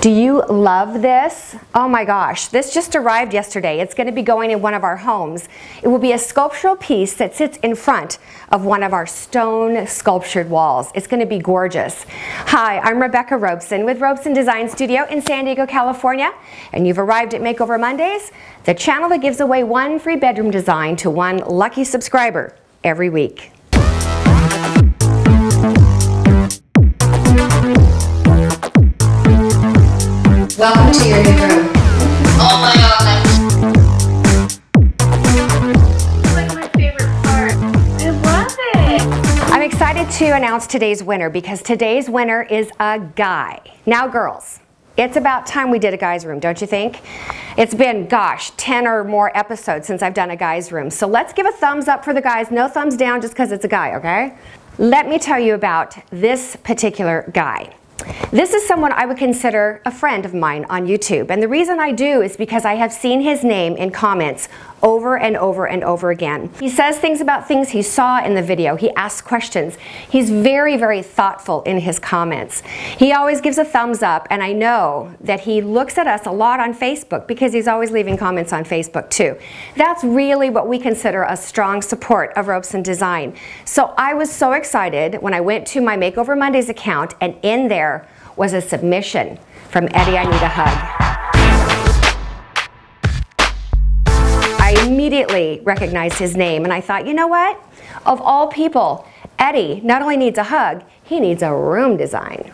Do you love this? Oh my gosh, this just arrived yesterday. It's going to be going in one of our homes. It will be a sculptural piece that sits in front of one of our stone sculptured walls. It's going to be gorgeous. Hi, I'm Rebecca Robeson with Robeson Design Studio in San Diego, California, and you've arrived at Makeover Mondays, the channel that gives away one free bedroom design to one lucky subscriber every week. Welcome to your new room. Oh my god. It's like my favorite part. I love it. I'm excited to announce today's winner because today's winner is a guy. Now girls, it's about time we did a guy's room, don't you think? It's been, gosh, 10 or more episodes since I've done a guy's room. So let's give a thumbs up for the guys. No thumbs down just because it's a guy, okay? Let me tell you about this particular guy. This is someone I would consider a friend of mine on YouTube, and the reason I do is because I have seen his name in comments over and over and over again. He says things about things he saw in the video. He asks questions. He's very, very thoughtful in his comments. He always gives a thumbs up, and I know that he looks at us a lot on Facebook because he's always leaving comments on Facebook too. That's really what we consider a strong support of Robeson Design. So I was so excited when I went to my Makeover Mondays account, and in there was a submission from Eddie, I Need a Hug. I immediately recognized his name and I thought, you know what? Of all people, Eddie not only needs a hug, he needs a room design.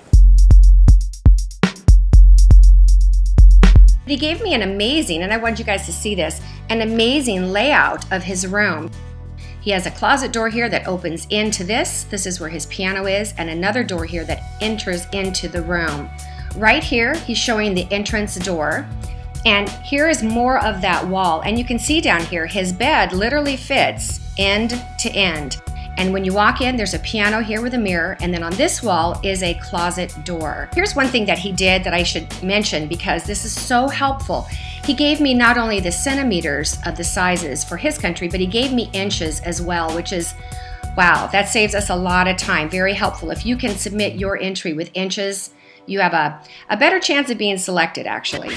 He gave me an amazing, and I want you guys to see this, an amazing layout of his room. He has a closet door here that opens into this. This is where his piano is, and another door here that enters into the room. Right here, he's showing the entrance door. And here is more of that wall. And you can see down here, his bed literally fits end to end. And when you walk in, there's a piano here with a mirror. And then on this wall is a closet door. Here's one thing that he did that I should mention because this is so helpful. He gave me not only the centimeters of the sizes for his country, but he gave me inches as well, which is, wow, that saves us a lot of time. Very helpful. If you can submit your entry with inches, you have a better chance of being selected, actually.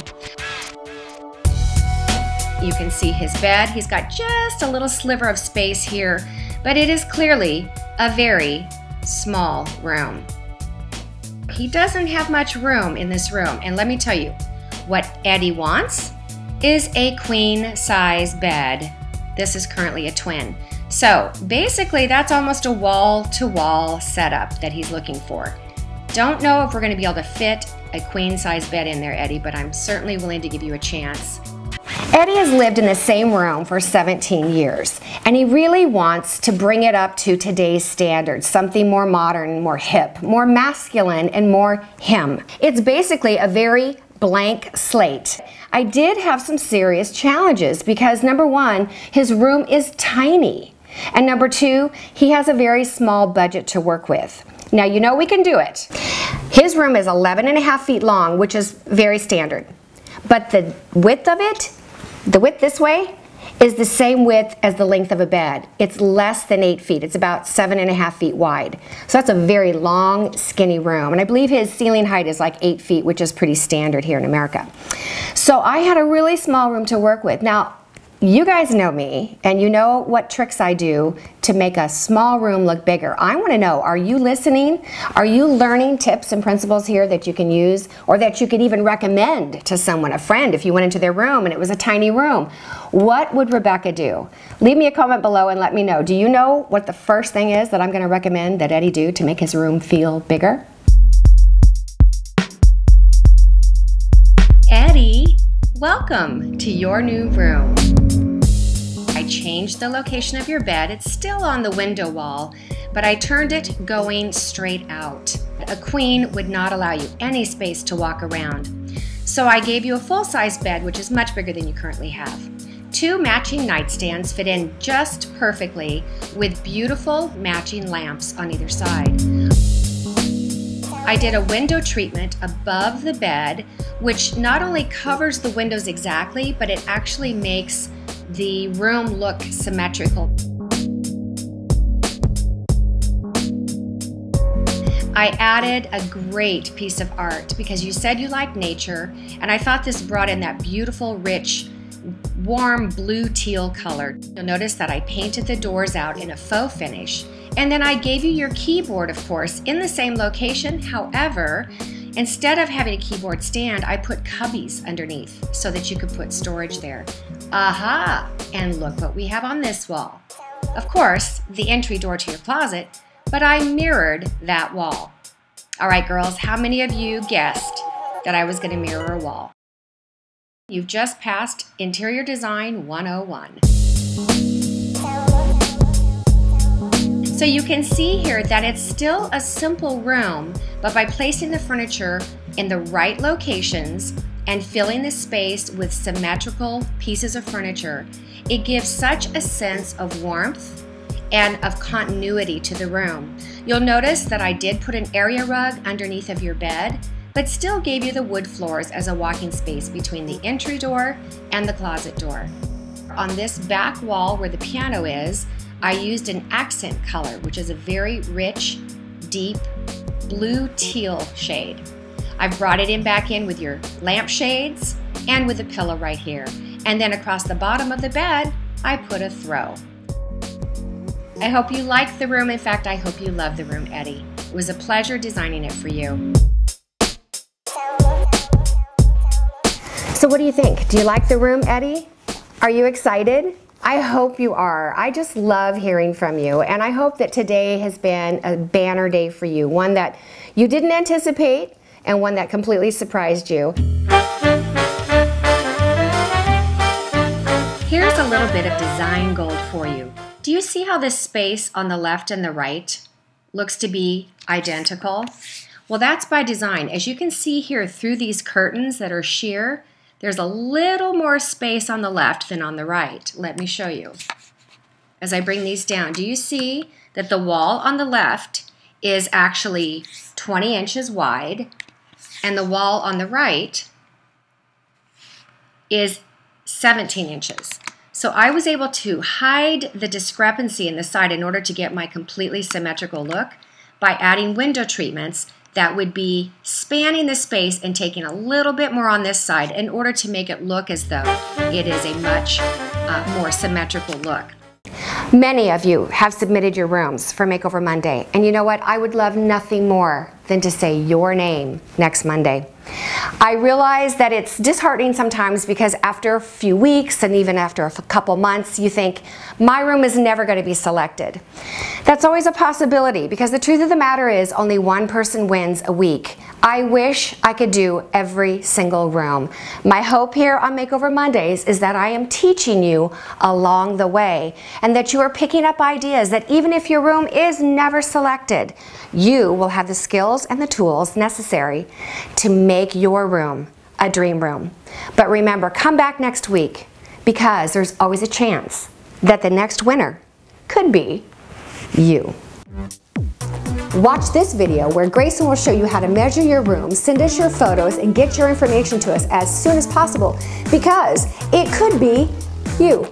You can see his bed. He's got just a little sliver of space here, but it is clearly a very small room. He doesn't have much room in this room, and let me tell you, what Eddie wants is a queen size bed. This is currently a twin. So basically that's almost a wall-to-wall setup that he's looking for. Don't know if we're going to be able to fit a queen size bed in there, Eddie, but I'm certainly willing to give you a chance. Eddie has lived in the same room for 17 years, and he really wants to bring it up to today's standards, something more modern, more hip, more masculine, and more him. It's basically a very blank slate. I did have some serious challenges because number one, his room is tiny, and number two, he has a very small budget to work with. Now, you know we can do it. His room is 11.5 feet long, which is very standard. But the width of it, the width this way, is the same width as the length of a bed. It's less than 8 feet. It's about 7.5 feet wide. So that's a very long, skinny room. And I believe his ceiling height is like 8 feet, which is pretty standard here in America. So I had a really small room to work with. Now, you guys know me, and you know what tricks I do to make a small room look bigger. I want to know, are you listening? Are you learning tips and principles here that you can use, or that you could even recommend to someone, a friend, if you went into their room and it was a tiny room? What would Rebecca do? Leave me a comment below and let me know. Do you know what the first thing is that I'm going to recommend that Eddie do to make his room feel bigger? Eddie, welcome to your new room. I changed the location of your bed. It's still on the window wall, but I turned it going straight out. A queen would not allow you any space to walk around. So I gave you a full-size bed, which is much bigger than you currently have. 2 matching nightstands fit in just perfectly with beautiful matching lamps on either side. I did a window treatment above the bed, which not only covers the windows exactly, but it actually makes the room look symmetrical. I added a great piece of art because you said you like nature, and I thought this brought in that beautiful, rich, warm blue teal color. You'll notice that I painted the doors out in a faux finish, and then I gave you your keyboard, of course, in the same location. However, instead of having a keyboard stand, I put cubbies underneath so that you could put storage there. Aha! And look what we have on this wall. Of course, the entry door to your closet, but I mirrored that wall. All right, girls, how many of you guessed that I was going to mirror a wall? You've just passed Interior Design 101. So you can see here that it's still a simple room, but by placing the furniture in the right locations and filling the space with symmetrical pieces of furniture, it gives such a sense of warmth and of continuity to the room. You'll notice that I did put an area rug underneath of your bed, but still gave you the wood floors as a walking space between the entry door and the closet door. On this back wall where the piano is, I used an accent color, which is a very rich, deep blue teal shade. I brought it back in with your lampshades and with a pillow right here. And then across the bottom of the bed, I put a throw. I hope you like the room. In fact, I hope you love the room, Eddie. It was a pleasure designing it for you. So what do you think? Do you like the room, Eddie? Are you excited? I hope you are. I just love hearing from you, and I hope that today has been a banner day for you, one that you didn't anticipate and one that completely surprised you. Here's a little bit of design gold for you. Do you see how this space on the left and the right looks to be identical? Well, that's by design. As you can see here through these curtains that are sheer, there's a little more space on the left than on the right. Let me show you. As I bring these down, do you see that the wall on the left is actually 20 inches wide, and the wall on the right is 17 inches. So I was able to hide the discrepancy in the side in order to get my completely symmetrical look by adding window treatments that would be spanning the space and taking a little bit more on this side in order to make it look as though it is a much more symmetrical look. Many of you have submitted your rooms for Makeover Monday, and you know what? I would love nothing more than to say your name next Monday. I realize that it's disheartening sometimes because after a few weeks and even after a couple months, you think, my room is never going to be selected. That's always a possibility because the truth of the matter is only one person wins a week. I wish I could do every single room. My hope here on Makeover Mondays is that I am teaching you along the way and that you are picking up ideas that even if your room is never selected, you will have the skills and the tools necessary to make your room a dream room. But remember, come back next week because there's always a chance that the next winner could be you. Watch this video where Grayson will show you how to measure your room, send us your photos, and get your information to us as soon as possible because it could be you.